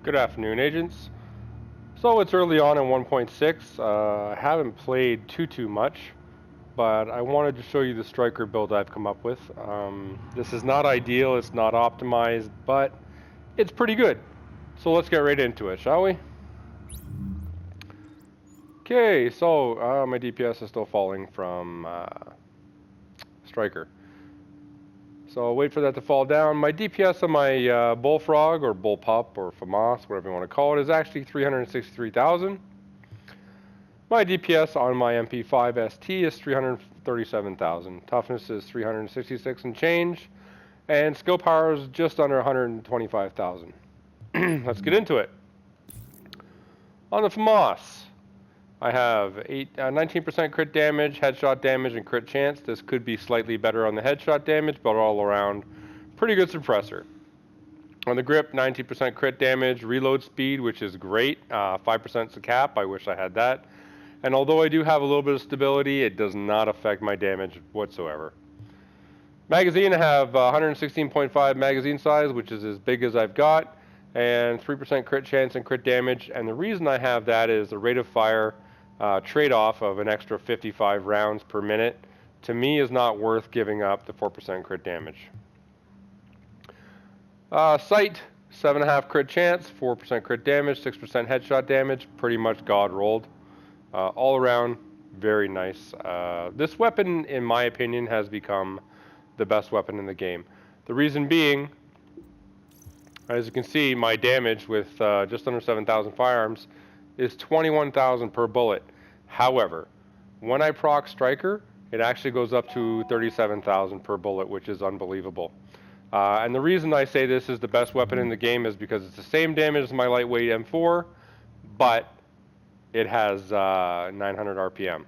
Good afternoon, agents. So it's early on in 1.6. I haven't played too much, but I wanted to show you the striker build I've come up with. This is not ideal, it's not optimized, but it's pretty good. So let's get right into it, shall we? Okay, so my DPS is still falling from striker. So I'll wait for that to fall down. My DPS on my Bullfrog or Bullpup or FAMAS, whatever you want to call it, is actually 363,000. My DPS on my MP5 ST is 337,000. Toughness is 366 and change. And skill power is just under 125,000. Let's get into it. On the FAMAS, I have 19% crit damage, headshot damage, and crit chance. This could be slightly better on the headshot damage, but all around, pretty good suppressor. On the grip, 19% crit damage, reload speed, which is great. 5% is the cap. I wish I had that. And although I do have a little bit of stability, it does not affect my damage whatsoever. Magazine, I have 116.5 magazine size, which is as big as I've got, and 3% crit chance and crit damage. And the reason I have that is the rate of fire trade-off of an extra 55 rounds per minute, to me, is not worth giving up the 4% crit damage. Sight, 7.5 crit chance, 4% crit damage, 6% headshot damage, pretty much god rolled. All around, very nice. This weapon, in my opinion, has become the best weapon in the game. The reason being, as you can see, my damage with just under 7,000 firearms is 21,000 per bullet. However, when I proc Striker, it actually goes up to 37,000 per bullet, which is unbelievable. And the reason I say this is the best weapon in the game is because it's the same damage as my lightweight M4, but it has 900 RPM.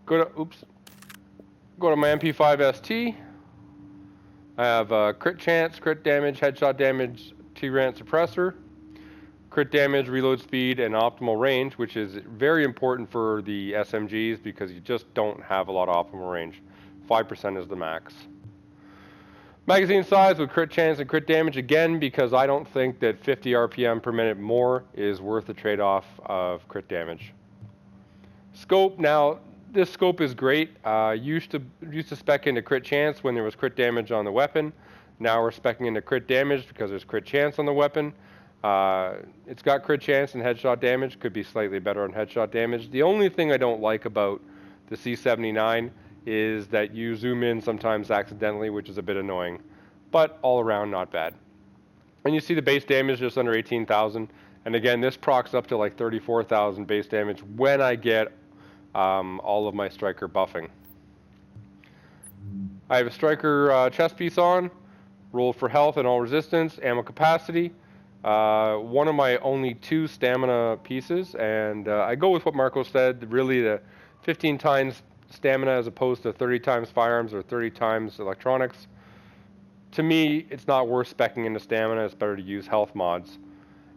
Go to my MP5 ST. I have crit chance, crit damage, headshot damage, T-Rant suppressor, crit damage, reload speed, and optimal range, which is very important for the SMGs because you just don't have a lot of optimal range. 5% is the max. Magazine size with crit chance and crit damage, again, because I don't think that 50 RPM per minute more is worth the trade-off of crit damage. Scope, now, this scope is great. Used to spec into crit chance when there was crit damage on the weapon. Now we're specking into crit damage because there's crit chance on the weapon. It's got crit chance and headshot damage, could be slightly better on headshot damage. The only thing I don't like about the C79 is that you zoom in sometimes accidentally, which is a bit annoying, but all around not bad. And you see the base damage just under 18,000, and again, this procs up to like 34,000 base damage when I get all of my striker buffing. I have a striker chest piece on, roll for health and all resistance, ammo capacity, one of my only 2 stamina pieces, and I go with what Marco said, really the 15 times stamina as opposed to 30 times firearms or 30 times electronics. To me, it's not worth speccing into stamina. It's better to use health mods.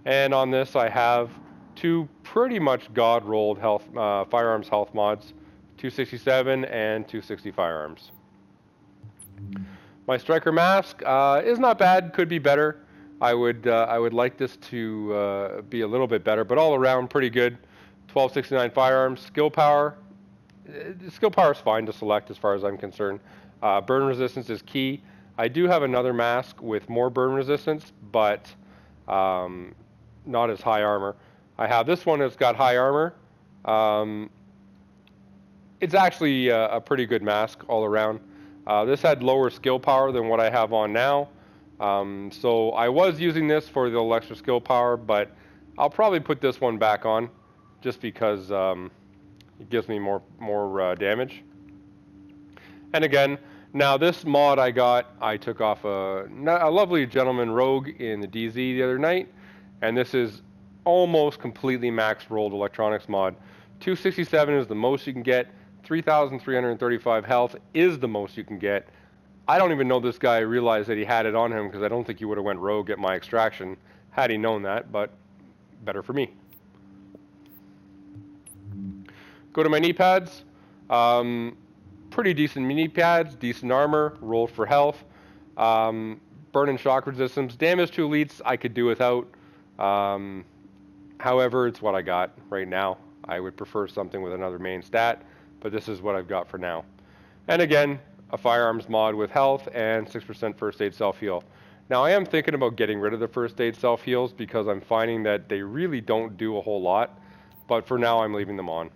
And on this, I have 2 pretty much god rolled health firearms health mods, 267 and 260 firearms. My striker mask is not bad. Could be better. I would like this to be a little bit better, but all around pretty good. 1269 firearms, skill power. Skill power is fine to select as far as I'm concerned. Burn resistance is key. I do have another mask with more burn resistance, but not as high armor. I have this one that's got high armor. It's actually a pretty good mask all around. This had lower skill power than what I have on now. So I was using this for the extra skill power, but I'll probably put this one back on just because it gives me more damage. And again, now this mod I took off a lovely gentleman rogue in the DZ the other night, and this is almost completely max rolled electronics mod. 267 is the most you can get. 3,335 health is the most you can get. I don't even know this guy realized that he had it on him because I don't think he would have went rogue at my extraction had he known that, but better for me. Go to my knee pads. Pretty decent knee pads, decent armor, roll for health. burn and shock resistance. Damage to elites I could do without. However, it's what I got right now. I would prefer something with another main stat, but this is what I've got for now. And again, a firearms mod with health and 6% first aid self-heal. Now I am thinking about getting rid of the first aid self-heals because I'm finding that they really don't do a whole lot, but for now I'm leaving them on.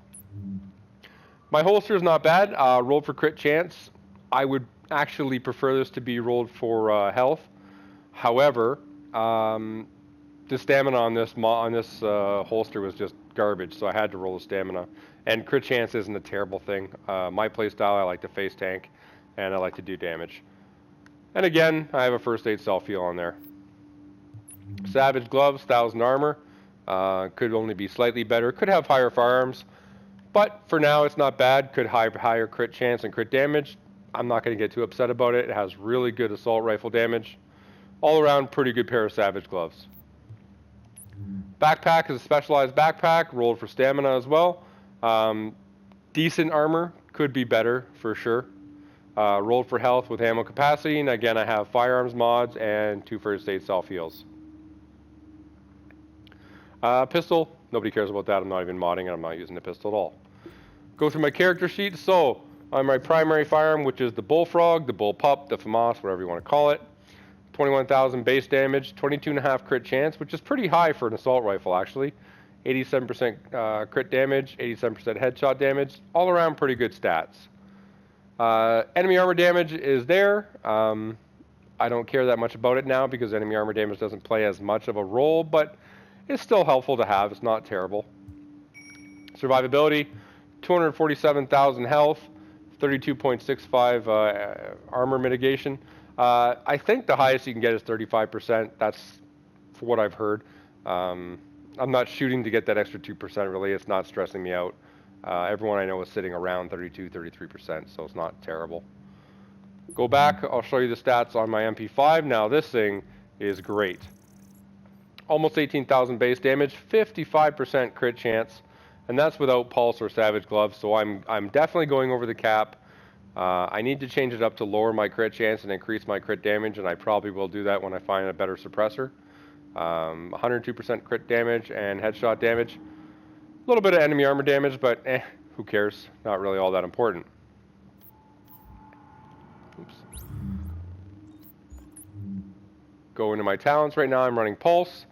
My holster is not bad, rolled for crit chance. I would actually prefer this to be rolled for health. However, the stamina on this holster was just garbage, so I had to roll the stamina. And crit chance isn't a terrible thing. My playstyle, I like to face tank, and I like to do damage. And again, I have a first aid self-heal on there. Savage gloves, 1000 armor. Could only be slightly better. Could have higher firearms, but for now it's not bad. Could have higher crit chance and crit damage. I'm not going to get too upset about it. It has really good assault rifle damage. All around, pretty good pair of Savage gloves. Backpack is a specialized backpack, rolled for stamina as well. Decent armor, could be better for sure. Rolled for health with ammo capacity, and again I have firearms mods and 2 first aid self-heals. Pistol, nobody cares about that. I'm not even modding it. I'm not using the pistol at all. Go through my character sheet. So on my primary firearm, which is the Bullfrog, the Bullpup, the FAMAS, whatever you want to call it, 21,000 base damage, 22.5 crit chance, which is pretty high for an assault rifle actually. 87% crit damage, 87% headshot damage, all around pretty good stats. Enemy armor damage is there. I don't care that much about it now because enemy armor damage doesn't play as much of a role, but it's still helpful to have. It's not terrible. Survivability, 247,000 health, 32.65 armor mitigation. I think the highest you can get is 35%. That's for what I've heard. I'm not shooting to get that extra 2% really. It's not stressing me out. Everyone I know is sitting around 32, 33%, so it's not terrible. Go back, I'll show you the stats on my MP5. Now this thing is great. Almost 18,000 base damage, 55% crit chance, and that's without pulse or savage gloves, so I'm definitely going over the cap. I need to change it up to lower my crit chance and increase my crit damage, and I probably will do that when I find a better suppressor. 102% crit damage and headshot damage. A little bit of enemy armor damage, but who cares? Not really all that important. Oops. Go into my talents right now. I'm running Pulse.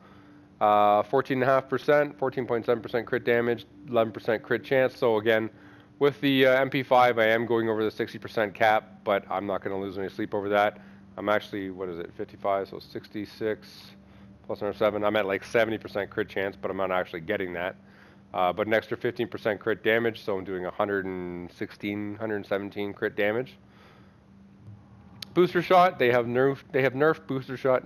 14.5%, 14.7% crit damage, 11% crit chance. So again, with the MP5, I am going over the 60% cap, but I'm not going to lose any sleep over that. I'm actually, what is it, 55, so 66 plus another 7. I'm at like 70% crit chance, but I'm not actually getting that. But an extra 15% crit damage, so I'm doing 116, 117 crit damage. Booster shot, they have nerfed booster shot,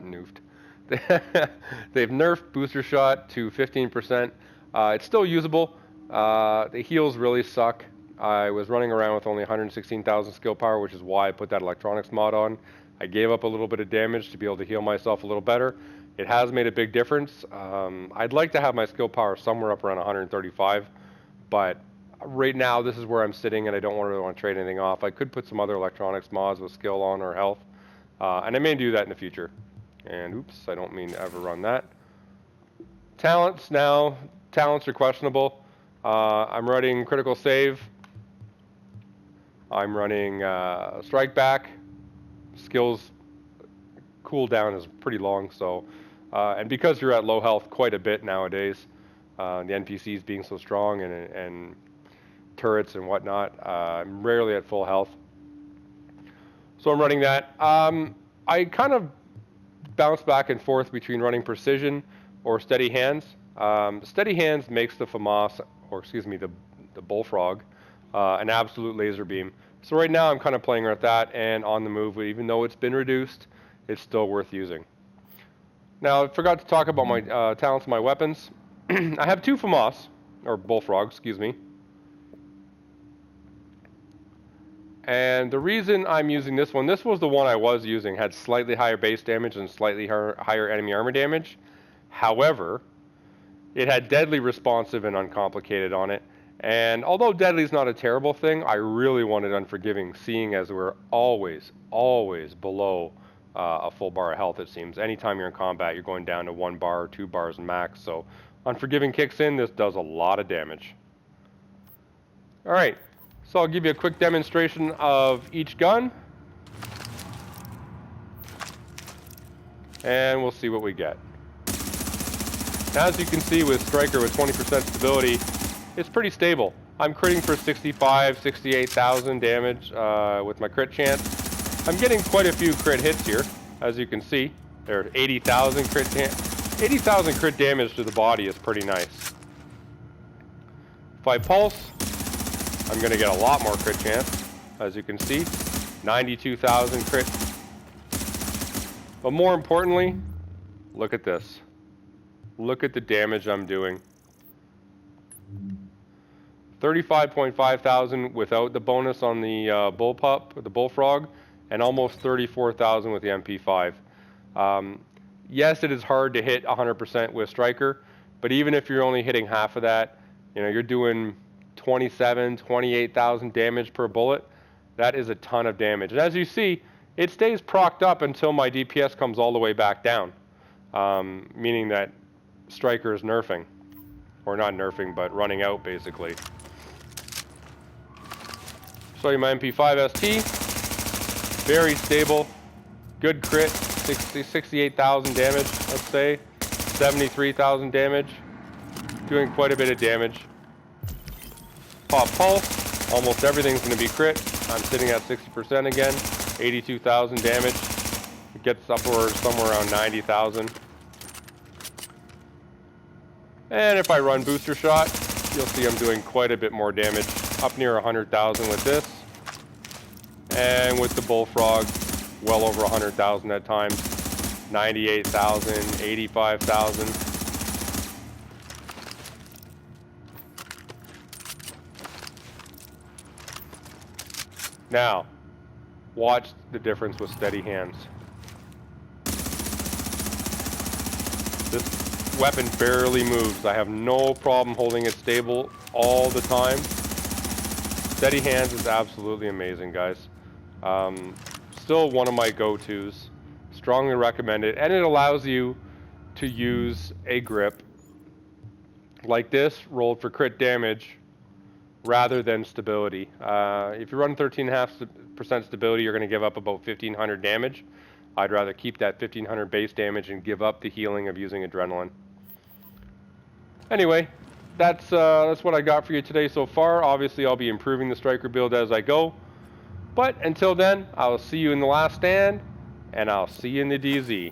They've nerfed booster shot to 15%. It's still usable. The heals really suck. I was running around with only 116,000 skill power, which is why I put that electronics mod on. I gave up a little bit of damage to be able to heal myself a little better. It has made a big difference. I'd like to have my skill power somewhere up around 135, but right now this is where I'm sitting and I don't really want to trade anything off. I could put some other electronics mods with skill on or health, and I may do that in the future. And oops, I don't mean to ever run that. Talents now. Talents are questionable. I'm running critical save. I'm running strike back. Skills cooldown is pretty long, so and because you're at low health quite a bit nowadays, the NPCs being so strong and turrets and whatnot, I'm rarely at full health. So I'm running that. I kind of bounce back and forth between running precision or steady hands. Steady hands makes the FAMAS, or excuse me, the Bullfrog, an absolute laser beam. So right now I'm kind of playing with that and on the move. Even though it's been reduced, it's still worth using. Now I forgot to talk about my talents, my weapons. I have 2 FAMAS, or Bullfrogs, excuse me. And the reason I'm using this was the one I was using, had slightly higher base damage and slightly higher enemy armor damage. However, it had deadly responsive and uncomplicated on it. And although deadly is not a terrible thing, I really wanted unforgiving, seeing as we're always below a full bar of health, it seems. Anytime you're in combat, you're going down to 1 bar or 2 bars max. So Unforgiving kicks in, this does a lot of damage. Alright, so I'll give you a quick demonstration of each gun. And we'll see what we get. As you can see with Striker with 20% stability, it's pretty stable. I'm critting for 65, 68,000 damage with my crit chance. I'm getting quite a few crit hits here, as you can see. There are 80,000 80,000 crit damage to the body is pretty nice. If I pulse, I'm going to get a lot more crit chance, as you can see. 92,000 crit. But more importantly, look at this. Look at the damage I'm doing. 35.5 thousand without the bonus on the the Bullfrog, and almost 34,000 with the MP5. Yes, it is hard to hit 100% with Striker, but even if you're only hitting half of that, you know, you're doing 27, 28,000 damage per bullet. That is a ton of damage. And as you see, it stays procced up until my DPS comes all the way back down, meaning that Striker is nerfing. Or not nerfing, but running out, basically. Show you my MP5 ST. Very stable. Good crit. 68,000 damage, let's say. 73,000 damage. Doing quite a bit of damage. Pop pulse. Almost everything's going to be crit. I'm sitting at 60% again. 82,000 damage. It gets upwards somewhere around 90,000. And if I run booster shot, you'll see I'm doing quite a bit more damage, up near 100,000 with this. And with the Bullfrog, well over 100,000 at times. 98,000, 85,000. Now, watch the difference with steady hands. This weapon barely moves. I have no problem holding it stable all the time. Steady hands is absolutely amazing, guys. Still one of my go-tos. Strongly recommend it. And it allows you to use a grip like this, rolled for crit damage, rather than stability. If you run 13.5% stability, you're going to give up about 1,500 damage. I'd rather keep that 1,500 base damage and give up the healing of using adrenaline. Anyway, that's what I got for you today so far. Obviously, I'll be improving the Striker build as I go. But until then, I'll see you in the last stand, and I'll see you in the DZ.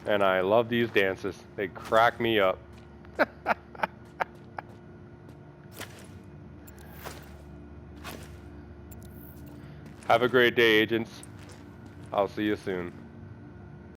And I love these dances. They crack me up. Have a great day, agents. I'll see you soon.